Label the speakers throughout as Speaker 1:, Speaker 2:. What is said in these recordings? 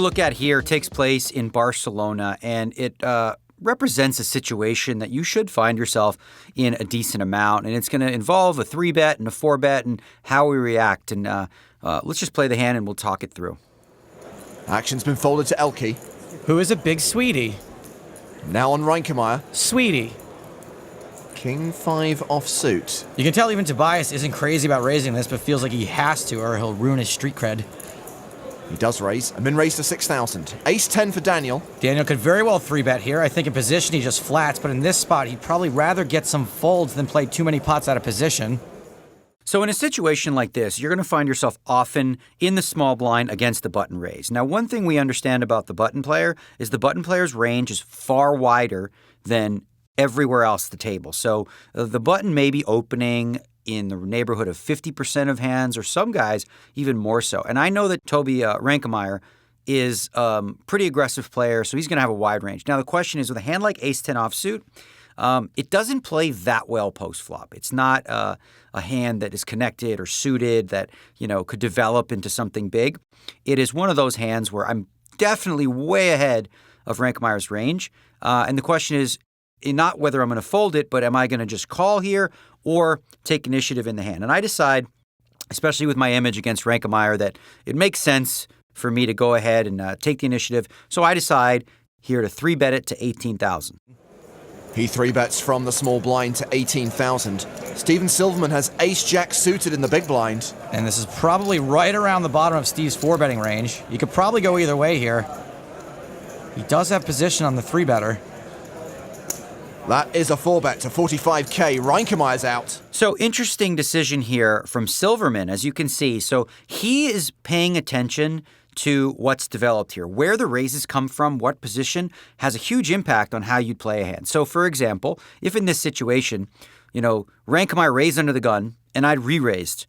Speaker 1: to look at here takes place in Barcelona, and it represents a situation that you should find yourself in a decent amount, and it's going to involve a 3-bet and a 4-bet and how we react. And let's just play the hand and we'll talk it through.
Speaker 2: Action's been folded to Elke.
Speaker 3: Who is a big sweetie?
Speaker 2: Now on Reinkemeyer.
Speaker 3: Sweetie.
Speaker 2: King 5 offsuit.
Speaker 3: You can tell even Tobias isn't crazy about raising this, but feels like he has to or he'll ruin his street cred.
Speaker 2: He does raise, and then raised to 6,000. Ace 10 for Daniel.
Speaker 3: Daniel could very well 3-bet here. I think in position he just flats, but in this spot he'd probably rather get some folds than play too many pots out of position.
Speaker 1: So in a situation like this, you're going to find yourself often in the small blind against the button raise. Now, one thing we understand about the button player is the button player's range is far wider than everywhere else at the table. So the button may be opening in the neighborhood of 50% of hands, or some guys even more so. And I know that Toby Reinkemeyer is a pretty aggressive player, so he's going to have a wide range. Now, the question is, with a hand like ace-10 offsuit, it doesn't play that well post-flop. It's not a hand that is connected or suited that, could develop into something big. It is one of those hands where I'm definitely way ahead of Reinkemeyer's range. And the question is, not whether I'm going to fold it, but am I going to just call here or take initiative in the hand? And I decide, especially with my image against Reinkemeyer, that it makes sense for me to go ahead and take the initiative. So I decide here to 3-bet it to 18,000.
Speaker 2: He 3-bets from the small blind to 18,000. Steven Silverman has ace-jack suited in the big blind.
Speaker 3: And this is probably right around the bottom of Steve's 4-betting range. You could probably go either way here. He does have position on the 3-better.
Speaker 2: That is a 4-bet to 45K. Reinkemeyer's out.
Speaker 1: So interesting decision here from Silverman, as you can see. So he is paying attention to what's developed here. Where the raises come from, what position, has a huge impact on how you'd play a hand. So, for example, if in this situation, Reinkemeyer raised under the gun and I'd re-raised,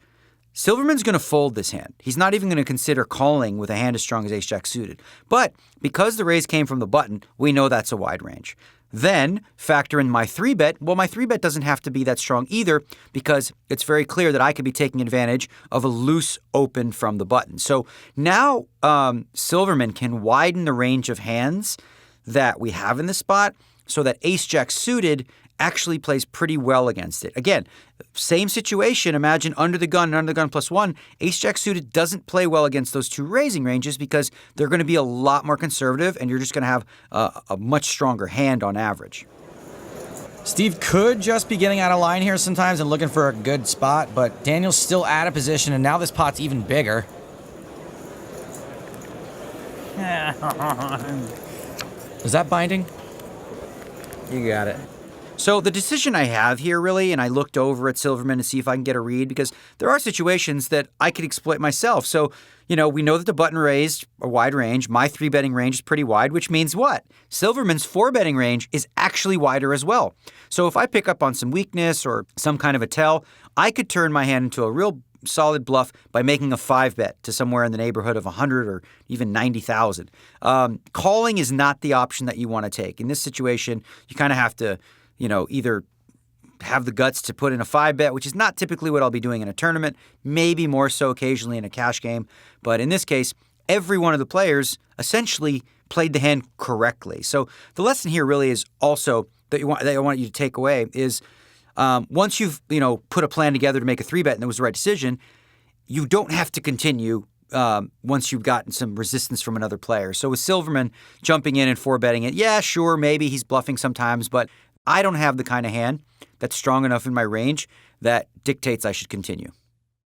Speaker 1: Silverman's going to fold this hand. He's not even going to consider calling with a hand as strong as ace-jack suited. But because the raise came from the button, we know that's a wide range. Then factor in my 3-bet. Well, my 3-bet doesn't have to be that strong either, because it's very clear that I could be taking advantage of a loose open from the button. So now Silverman can widen the range of hands that we have in the spot so that ace-jack suited actually plays pretty well against it. Again, same situation. Imagine under the gun and under the gun +1. Ace-jack suited doesn't play well against those two raising ranges because they're going to be a lot more conservative and you're just going to have a much stronger hand on average.
Speaker 3: Steve could just be getting out of line here sometimes and looking for a good spot, but Daniel's still out of position, and now this pot's even bigger. Is that binding?
Speaker 1: You got it. So the decision I have here really, and I looked over at Silverman to see if I can get a read, because there are situations that I could exploit myself. So, we know that the button raised a wide range. My 3-betting range is pretty wide, which means what? Silverman's 4-betting range is actually wider as well. So if I pick up on some weakness or some kind of a tell, I could turn my hand into a real solid bluff by making a 5-bet to somewhere in the neighborhood of 100 or even 90,000. Calling is not the option that you want to take. In this situation, you kind of have to either have the guts to put in a 5-bet, which is not typically what I'll be doing in a tournament, maybe more so occasionally in a cash game. But in this case, every one of the players essentially played the hand correctly. So the lesson here really is also that I want you to take away is once you've put a plan together to make a 3-bet and it was the right decision, you don't have to continue once you've gotten some resistance from another player. So with Silverman jumping in and 4-betting it, yeah, sure, maybe he's bluffing sometimes, but I don't have the kind of hand that's strong enough in my range that dictates I should continue.